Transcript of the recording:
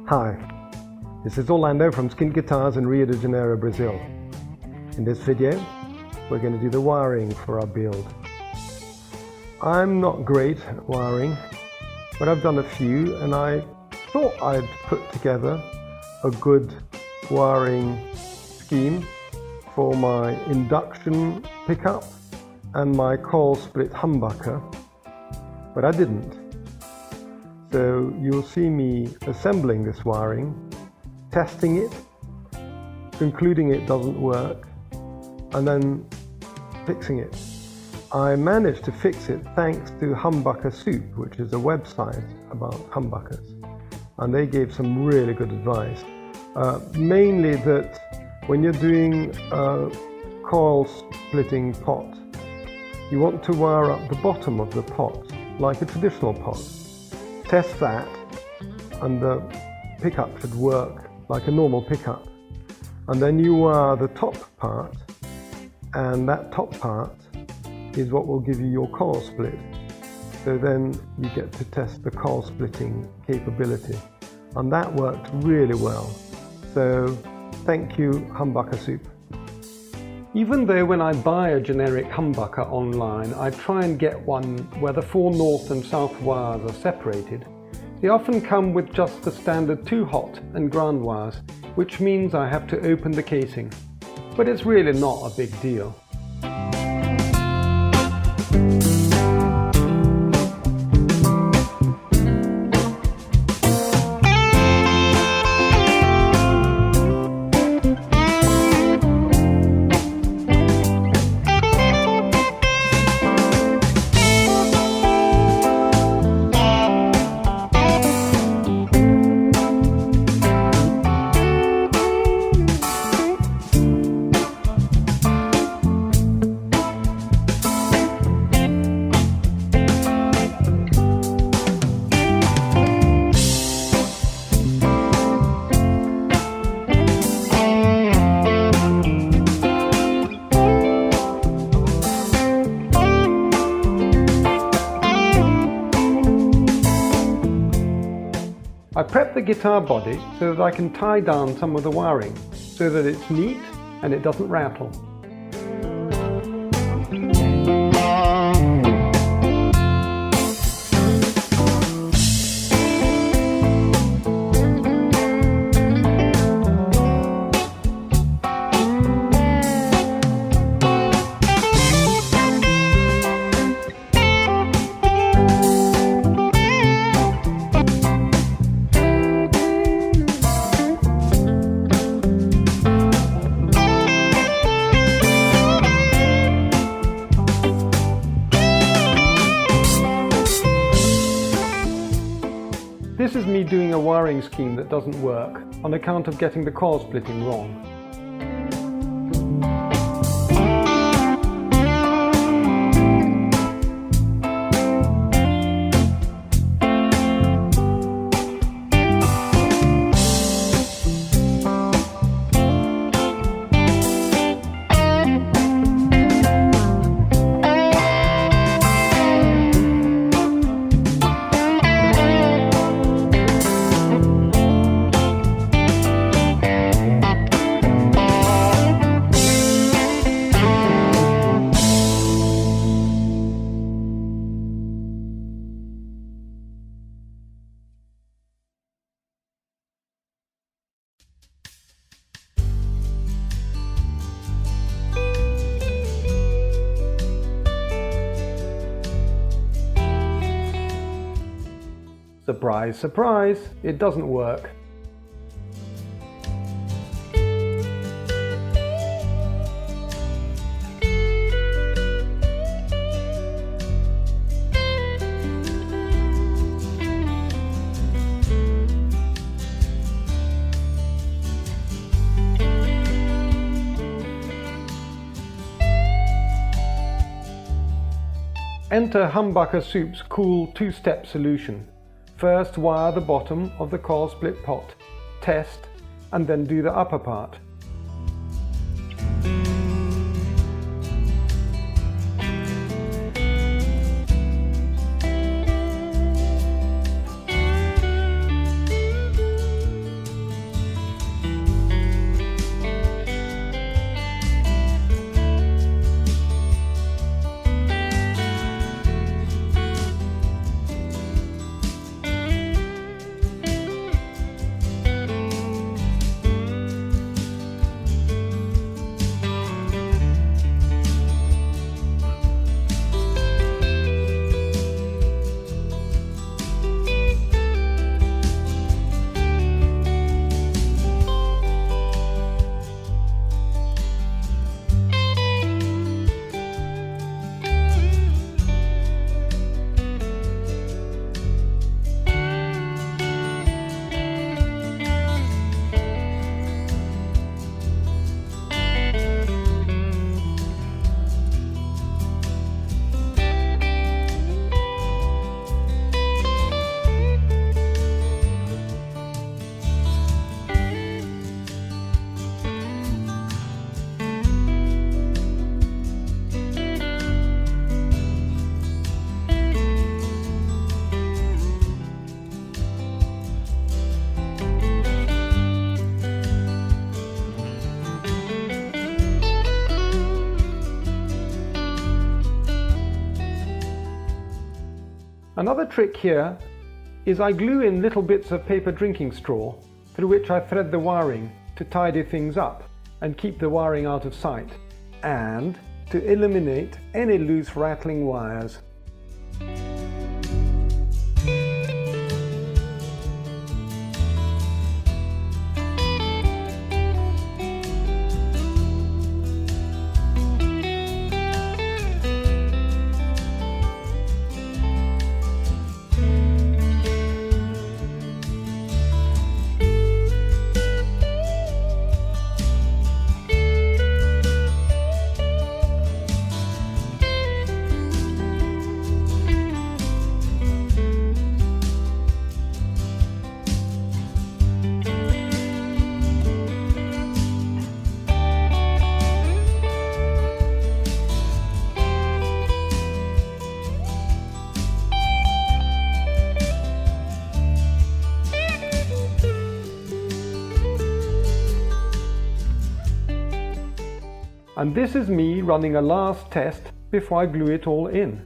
Hi, this is Orlando from Skint Guitars in Rio de Janeiro, Brazil. In this video, we're going to do the wiring for our build. I'm not great at wiring, but I've done a few and I thought I'd put together a good wiring scheme for my induction pickup and my coil split humbucker, but I didn't. So you'll see me assembling this wiring, testing it, concluding it doesn't work, and then fixing it. I managed to fix it thanks to Humbucker Soup, which is a website about humbuckers, and they gave some really good advice. Mainly that when you're doing a coil splitting pot, you want to wire up the bottom of the pot like a traditional pot. Test that and the pickup should work like a normal pickup. And then you wire the top part, and that top part is what will give you your coil split. So then you get to test the coil splitting capability. And that worked really well. So thank you, Humbucker Soup. Even though when I buy a generic humbucker online, I try and get one where the 4 north and south wires are separated, they often come with just the standard 2 hot and ground wires, which means I have to open the casing. But it's really not a big deal. I prep the guitar body so that I can tie down some of the wiring, so that it's neat and it doesn't rattle. This is me doing a wiring scheme that doesn't work on account of getting the coil splitting wrong. Surprise, surprise, it doesn't work. Enter Humbucker Soup's cool 2-step solution. First wire the bottom of the coil split pot, test, and then do the upper part. Another trick here is I glue in little bits of paper drinking straw through which I thread the wiring to tidy things up and keep the wiring out of sight, and to eliminate any loose rattling wires. And this is me running a last test before I glue it all in.